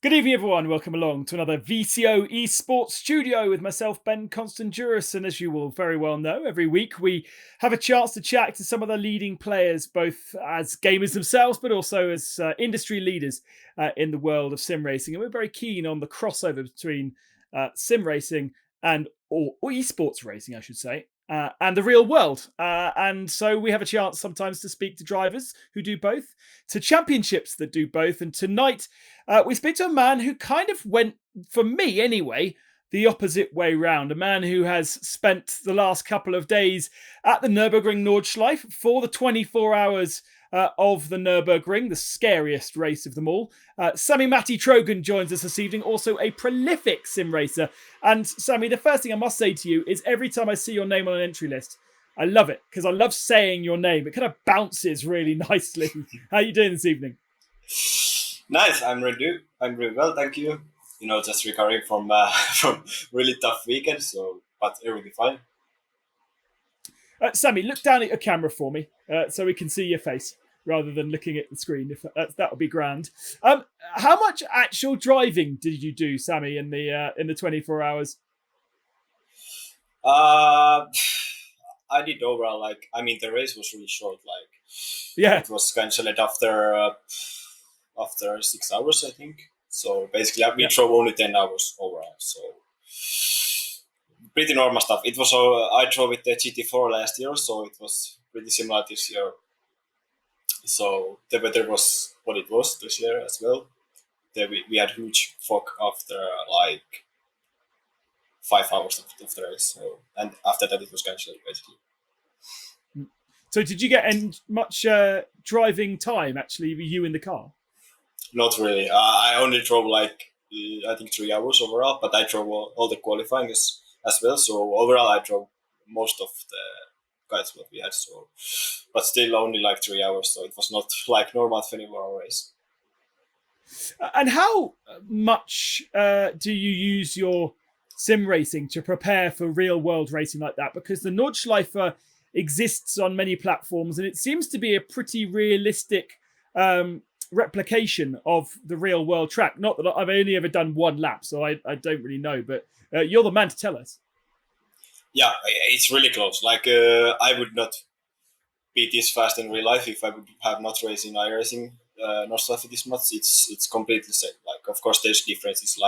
Good evening, everyone. Welcome along to another VCO Esports studio with myself, Ben Constanduros. And as you will very well know, every week we have a chance to chat to some of the leading players, both as gamers themselves, but also as industry leaders in the world of sim racing. And we're very keen on the crossover between sim racing or esports racing, I should say, and the real world. And so we have a chance sometimes to speak to drivers who do both, to championships that do both. And tonight we speak to a man who kind of went, for me anyway, the opposite way round. A man who has spent the last couple of days at the Nürburgring Nordschleife for the 24 hours of the Nürburgring, the scariest race of them all. Sami-Matti Trogen joins us this evening, also a prolific sim racer. And Sammy, the first thing I must say to you is every time I see your name on an entry list, I love it because I love saying your name. It kind of bounces really nicely. How are you doing this evening? Nice. I'm really well, thank you. Just recovering from really tough weekend, but everything fine. Sammy, look down at your camera for me so we can see your face rather than looking at the screen. If that would be grand. How much actual driving did you do, Sammy, in the 24 hours? I did overall the race was really short. It was cancelled after 6 hours, I think. So basically, we drove only 10 hours overall. So pretty normal stuff. It was I drove with the GT4 last year, so it was pretty similar this year. So the weather was what it was this year as well. We had huge fog after 5 hours of the race. So, and after that, it was cancelled basically. So did you get much driving time actually with you in the car? Not really. I only drove I think 3 hours overall, but I drove all the qualifying as well. So overall, I drove most of the guides what we had. So, but still only 3 hours. So it was not like normal 24-hour race. And how much do you use your sim racing to prepare for real world racing like that? Because the Nordschleife exists on many platforms, and it seems to be a pretty realistic replication of the real world track. Not that I've only ever done one lap, so I don't really know, but you're the man to tell us. Yeah, it's really close. I would not be this fast in real life if I would have not raced in iRacing Nordschleife this much. It's completely same. Of course, there's differences.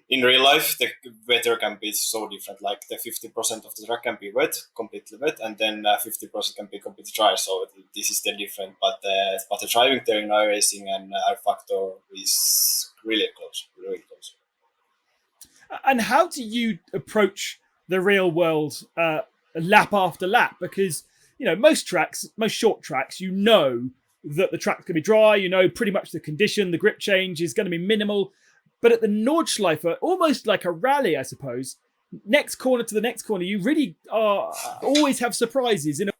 In real life, the weather can be so different. The 50% of the track can be wet, completely wet, and then 50% can be completely dry. So this is the different. But the driving there in iRacing and R Factor is really close, really close. And how do you approach the real world lap after lap? Because most short tracks, that the track's going to be dry. Pretty much the condition, the grip change is going to be minimal. But at the Nordschleife, almost like a rally, I suppose, next corner to the next corner, you really always have surprises in a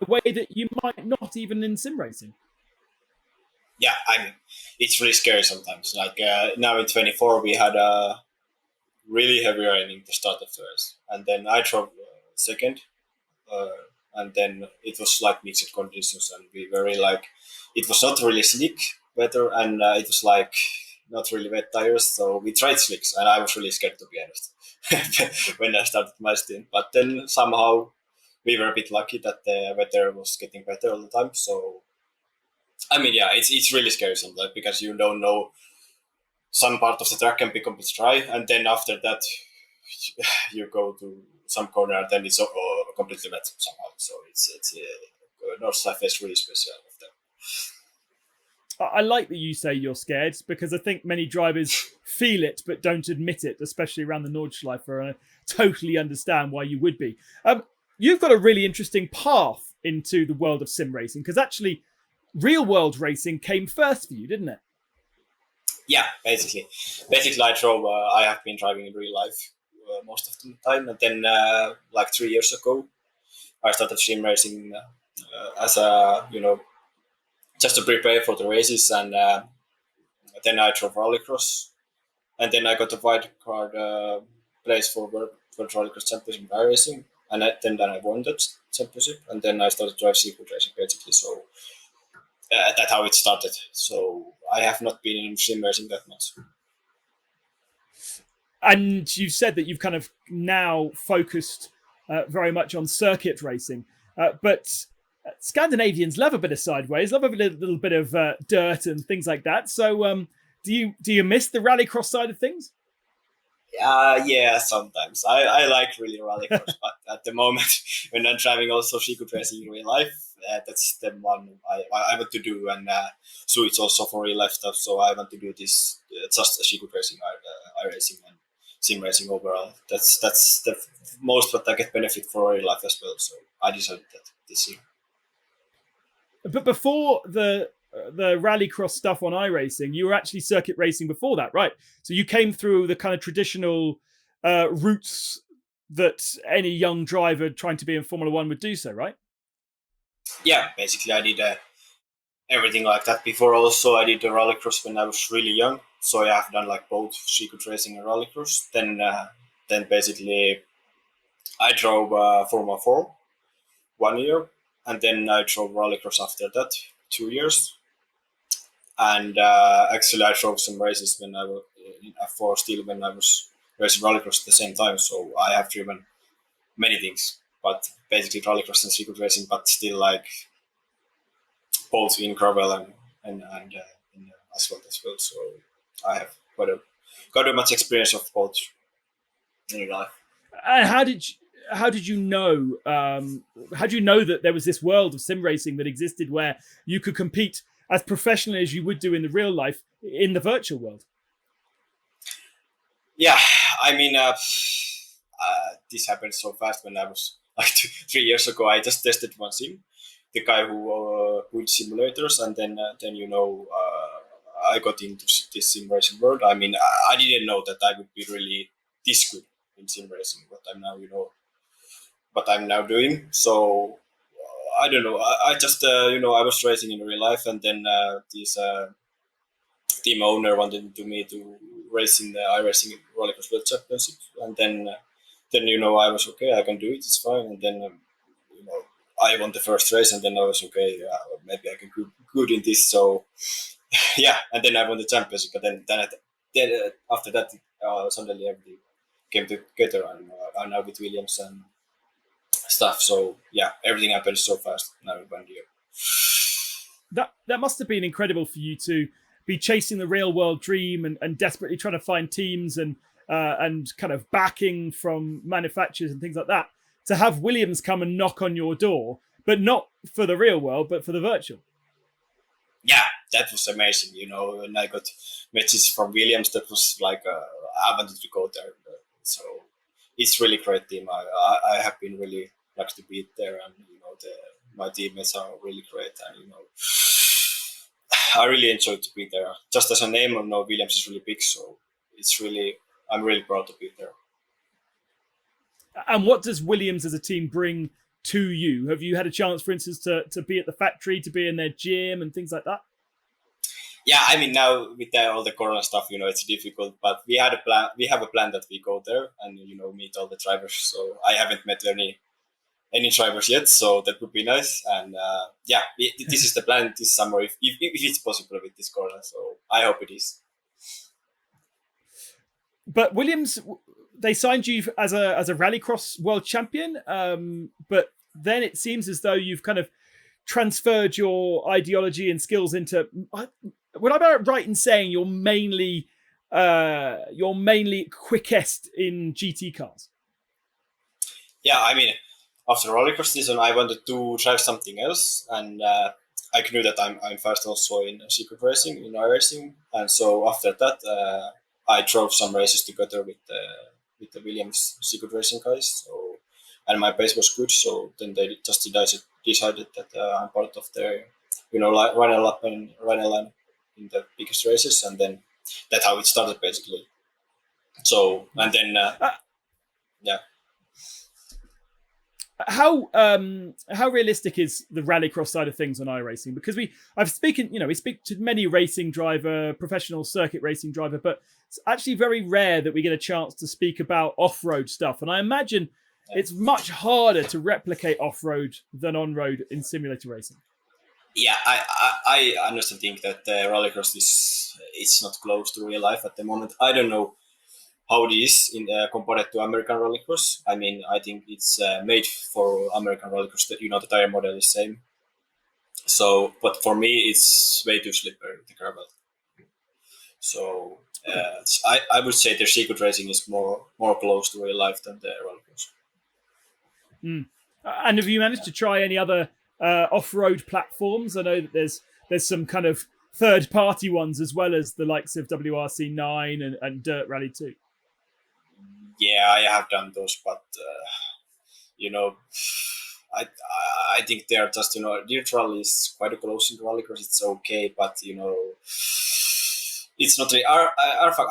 way that you might not even in sim racing. Yeah, it's really scary sometimes. Now in 24, we had a really heavy raining to start of the race. And then I drove second. And then it was mixed conditions. And we were it was not really slick weather. And it was not really wet tires, so we tried slicks, and I was really scared, to be honest, when I started my stint. But then somehow we were a bit lucky that the weather was getting better all the time. So, it's really scary sometimes because you don't know. Some part of the track can be completely dry, and then after that, you go to some corner, and then it's completely wet somehow. So it's Nordschleife is really special of them. I like that you say you're scared because I think many drivers feel it but don't admit it, especially around the Nordschleife, and I totally understand why you would be. You've got a really interesting path into the world of sim racing because actually real world racing came first for you, didn't it? Yeah, basically I drove. I have been driving in real life most of the time, and then 3 years ago, I started sim racing as a just to prepare for the races, and then I drove rallycross, and then I got a wild card place for rallycross championship in iRacing, and then I won that championship, and then I started to drive circuit racing basically. So that's how it started. So I have not been in sim racing that much. And you've said that you've kind of now focused very much on circuit racing, but Scandinavians love a bit of sideways, love a little bit of dirt and things like that. So do you miss the rallycross side of things? Yeah, sometimes. I like really rallycross, but at the moment, when I'm driving also circuit racing in real life, that's the one I want to do. And so it's also for real life stuff. So I want to do this just circuit racing, racing and sim racing overall. That's the most what I get benefit for real life as well. So I decided that this year. But before the rallycross stuff on iRacing, you were actually circuit racing before that, right? So you came through the kind of traditional routes that any young driver trying to be in Formula One would do so, right? Yeah, basically I did everything like that before. Also, I did the rallycross when I was really young. So I have done like both circuit racing and rallycross. Then basically I drove Formula 4 1 year, and then I drove rallycross after that 2 years. And actually, I drove some races when I was in F4 still when I was racing rallycross at the same time. So I have driven many things, but basically rallycross and circuit racing, but still like both in gravel and in asphalt as well. So I have quite a much experience of both in real life. And how did you know? How do you know that there was this world of sim racing that existed where you could compete as professionally as you would do in the real life in the virtual world? Yeah, I mean, this happened so fast when I was like 3 years ago. I just tested one sim, the guy who did simulators, and then I got into this sim racing world. I mean, I didn't know that I would be really this good in sim racing, but I'm now what I'm now doing. So I don't know. I just I was racing in real life, and then this team owner wanted me to race in the iRacing Rollercoaster World Championship, and then I was okay. I can do it. It's fine. And then I won the first race, and then I was okay. Maybe I can do good in this. So yeah, and then I won the championship. But then after that, suddenly everything came together, and I'm now with Williams and stuff. So yeah, everything happened so fast now in 1 year. That must have been incredible for you to be chasing the real world dream and desperately trying to find teams and kind of backing from manufacturers and things like that. To have Williams come and knock on your door, but not for the real world, but for the virtual. Yeah, that was amazing. When I got messages from Williams, that was like I wanted to go there. So it's really great team. I have been really lucky to be there, and my teammates are really great, and I really enjoyed to be there. Just as a name, Williams is really big, so I'm really proud to be there. And what does Williams as a team bring to you? Have you had a chance, for instance, to be at the factory, to be in their gym and things like that? Yeah, I mean, now with all the Corona stuff, it's difficult, but we have a plan that we go there and meet all the drivers. So I haven't met any drivers yet, so that would be nice. And this is the plan this summer, if it's possible with this Corona. So I hope it is. But Williams, they signed you as a rallycross world champion, but then it seems as though you've kind of transferred your ideology and skills into. Would I be right in saying you're mainly quickest in GT cars? Yeah, I mean, after rallycross season, I wanted to try something else, and I knew that I'm fast also in circuit racing, in iRacing, and so after that, I drove some races together with the Williams circuit racing guys. So, and my pace was good, so then they just decided that I'm part of their, like runner line in the biggest races, and then that's how it started basically. So and then yeah. How realistic is the rallycross side of things on iRacing? Because we speak to many racing driver, professional circuit racing driver, but it's actually very rare that we get a chance to speak about off-road stuff. And I imagine it's much harder to replicate off-road than on-road in simulator racing. Yeah, I honestly think that rallycross is it's not close to real life at the moment. I don't know how it is in compared to American rallycross. I mean, I think it's made for American rallycross. That the tire model is same. So, but for me, it's way too slippery with the gravel. So, Okay. I would say the circuit racing is more close to real life than the rallycross. Mm. And have you managed to try any other off-road platforms? I know that there's some kind of third-party ones as well as the likes of WRC9 and Dirt Rally 2. Yeah, I have done those, but you know, I I think they are just Dirt Rally is quite close in rallycross. It's okay, but it's not really I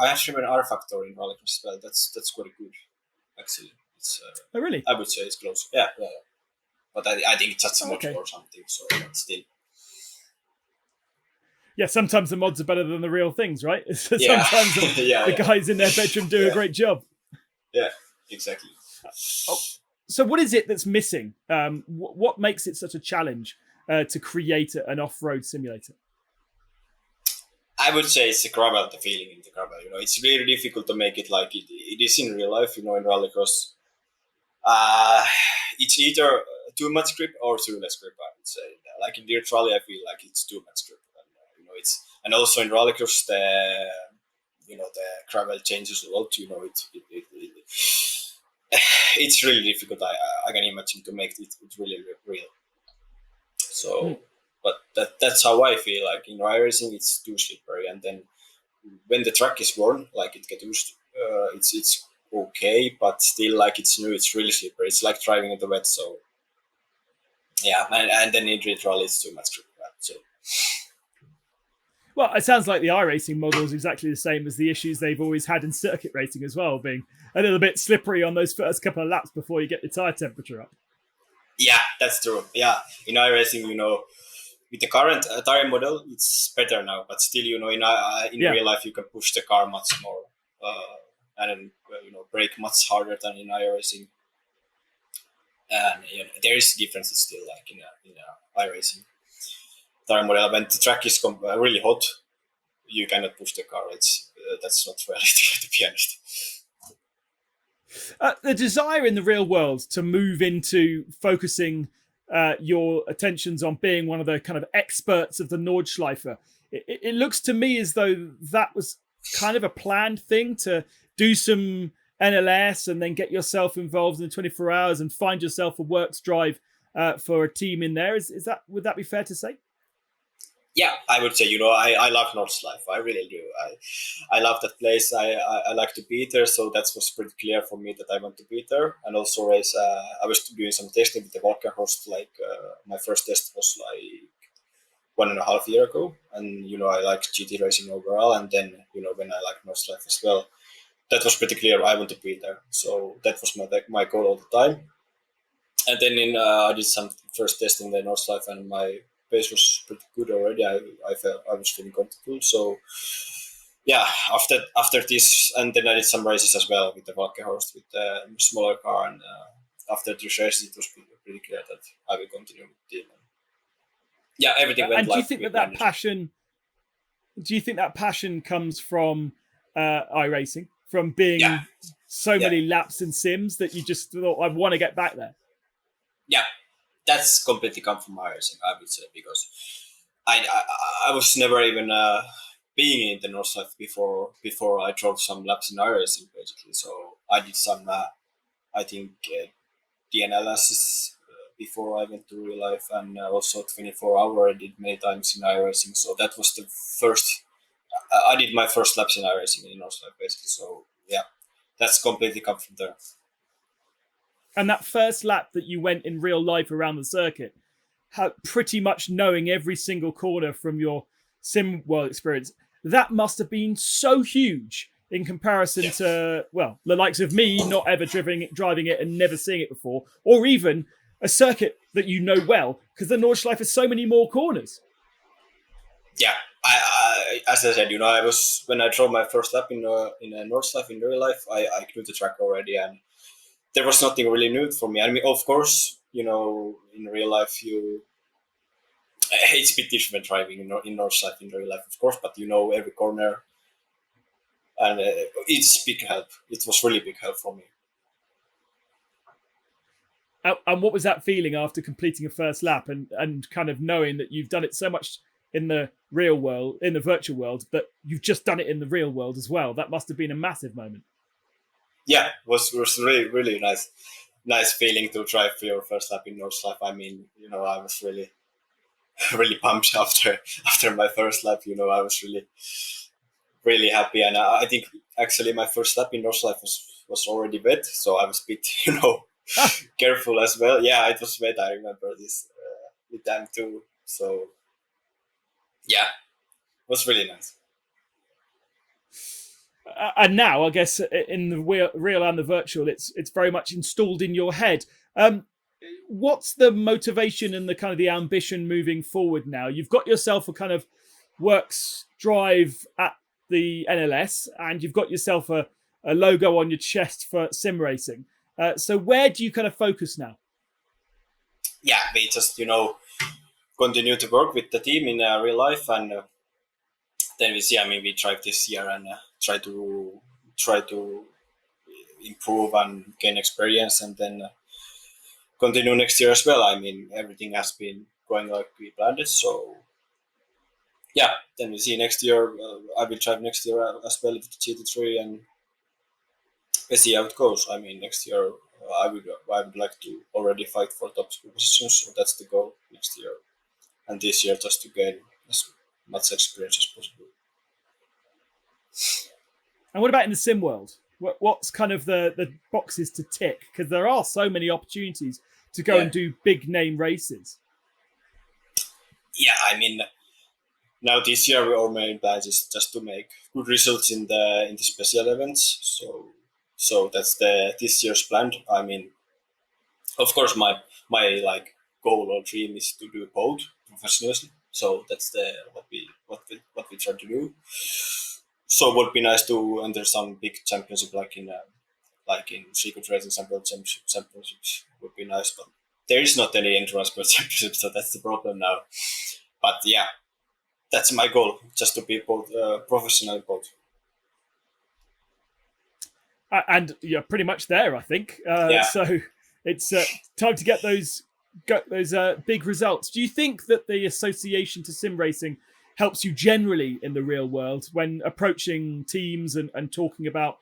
actually remember R Factor in rallycross as well. That's quite good actually. It's Oh, really? I would say it's close. Yeah, yeah. But I think it's just a Oh, mod okay. or something. So but still, Yeah, sometimes the mods are better than the real things, right? yeah, Sometimes yeah, the yeah, guys in their bedroom do a yeah, great job. yeah, exactly. Oh, so what is it that's missing? What makes it such a challenge to create an off-road simulator? I would say it's the gravel, the feeling in the gravel. It's really difficult to make it like it is in real life. In rallycross, uh, it's either too much grip or too less grip. I would say. Like in dirt rally, I feel like it's too much grip. And, it's and also in rallycross the gravel changes a lot. It's really difficult. I can imagine to make it really real. Mm. So, but that's how I feel. Like in iRacing, it's too slippery, and then when the track is worn, like it gets used, it's okay, but still, like it's new, it's really slippery. It's like driving in the wet. So yeah, and then in street rally, it's too much grip. So Well, it sounds like the iRacing model is exactly the same as the issues they've always had in circuit racing as well, being a little bit slippery on those first couple of laps before you get the tire temperature up. yeah, that's true. Yeah, in iRacing, with the current tire model, it's better now. But still, in Yeah. real life, you can push the car much more, and then brake much harder than in iRacing. And there is differences still, like in iRacing tire model. When the track is really hot, you cannot push the car. It's that's not realistic, to be honest. The desire in the real world to move into focusing your attentions on being one of the kind of experts of the Nordschleife, it looks to me as though that was kind of a planned thing to do some NLS and then get yourself involved in 24 hours and find yourself a works drive for a team in there. Is that would that be fair to say? Yeah, I would say I love Nordschleife. I really do. I love that place. I like to be there, so that was pretty clear for me that I want to be there. And also race. I was doing some testing with the Walkenhorst. Like my first test was like 1.5 years ago, and I like GT racing overall. And then when I like Nordschleife as well, that was pretty clear. I want to be there, so that was my goal all the time. And then I did some first testing in the Nordschleife, and my pace was pretty good already. I felt I was feeling comfortable. So yeah, after this, and then I did some races as well with the Walkenhorst with the smaller car, and after the races, it was pretty clear that I will continue with the team. Yeah, everything went And do you like think we that that planned it. passion? Do you think that passion comes from iRacing, from Yeah, being so yeah, many laps in sims that you just thought I want to get back there? yeah. That's completely come from my racing, I would say, because I was never even being in the Northlife before I drove some laps in iRacing basically. So I did some I think DNLs before I went to real life, and also 24 hour I did many times in iRacing. So that was the first. I did my first laps in iRacing in Northlife basically. So yeah, that's completely come from there. And that first lap that you went in real life around the circuit, pretty much knowing every single corner from your sim world experience, that must have been so huge in comparison Yeah. to, well, the likes of me not ever driving it and never seeing it before, or even a circuit that you know well, because the Nordschleife has so many more corners. Yeah, as I said, I was when I drove my first lap in a North Life in real life, I knew the track already, and there was nothing really new for me. I mean, of course, in real life It's a bit different driving in Northside in real life, of course, but you know every corner, and it's big help. It was really big help for me. And what was that feeling after completing a first lap and kind of knowing that you've done it so much in the real world, in the virtual world, but you've just done it in the real world as well? That must have been a massive moment. Yeah, it was really, really nice feeling to drive for your first lap in Northside. I mean, you know, I was really, really pumped after my first lap. You know, I was really happy, and I think actually my first lap in Northside was already wet, so I was a bit, you know, careful as well. Yeah, it was wet. I remember this with them too. So yeah, it was really nice. And now, I guess, in the real and the virtual, it's very much installed in your head. What's the motivation and the kind of the ambition moving forward now? You've got yourself a kind of works drive at the NLS, and you've got yourself a logo on your chest for sim racing. So where do you kind of focus now? Yeah, we just, you know, continue to work with the team in real life, and then we see. I mean, we drive this year and try to improve and gain experience, and then continue next year as well. I mean, everything has been going like we planned it, so yeah. Then we see next year. I will drive next year as well with the GT3, and we see how it goes. I mean, next year I would like to already fight for top positions, so that's the goal next year, and this year just to gain as much experience as possible. And what about in the sim world? What's kind of the boxes to tick? Because there are so many opportunities to go and do big name races. Yeah, I mean, now this year our main plan is just to make good results in the special events. So that's this year's plan. I mean, of course, my like goal or dream is to do both professionally. So that's what we try to do. So it would be nice to enter some big championship like in Secret Racing Championships would be nice, but there is not any entrance per championship, so that's the problem now. But yeah, that's my goal, just to be both professional both. And you're pretty much there, I think. So it's time to get those big results. Do you think that the association to sim racing helps you generally in the real world when approaching teams and talking about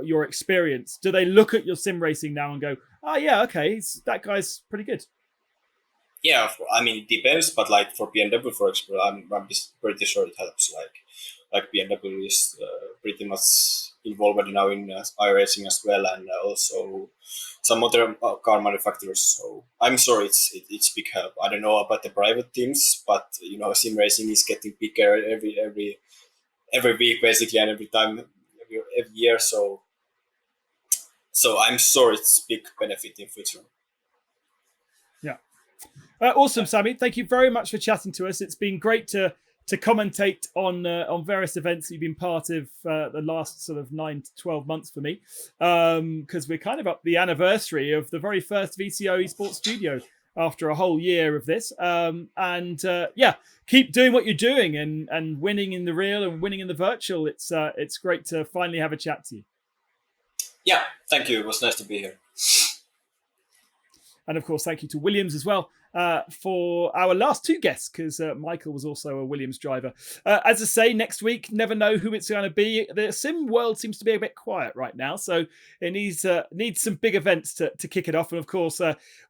your experience? Do they look at your sim racing now and go, oh yeah, okay, that guy's pretty good? Yeah, I mean, it depends, but like for BMW, for example, I'm pretty sure it helps. Like BMW is pretty much involved now in iRacing as well, and also some other car manufacturers. So I'm sure it's big help. I don't know about the private teams, but you know, sim racing is getting bigger every week basically, and every year. So I'm sure it's big benefit in future. Yeah. Awesome, Sami. Thank you very much for chatting to us. It's been great to commentate on various events that you've been part of the last sort of 9 to 12 months for me, because we're kind of up the anniversary of the very first VCO Esports studio after a whole year of this. Yeah, keep doing what you're doing and winning in the real and winning in the virtual. It's great to finally have a chat to you. Yeah, thank you. It was nice to be here. And of course, thank you to Williams as well for our last two guests, because Michael was also a Williams driver. As I say, next week, never know who it's going to be. The sim world seems to be a bit quiet right now, so it needs some big events to kick it off. And of course,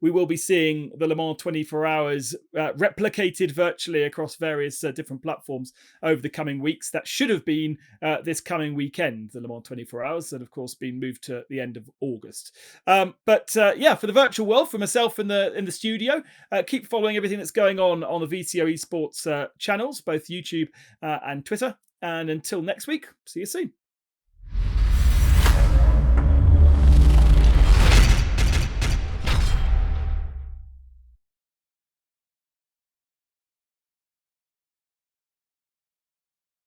we will be seeing the Le Mans 24 Hours replicated virtually across various different platforms over the coming weeks. That should have been this coming weekend, the Le Mans 24 Hours, that of course been moved to the end of August. Yeah, for the virtual world, for myself in the studio, keep following everything that's going on the VCO Esports channels, both YouTube and Twitter. And until next week, see you soon.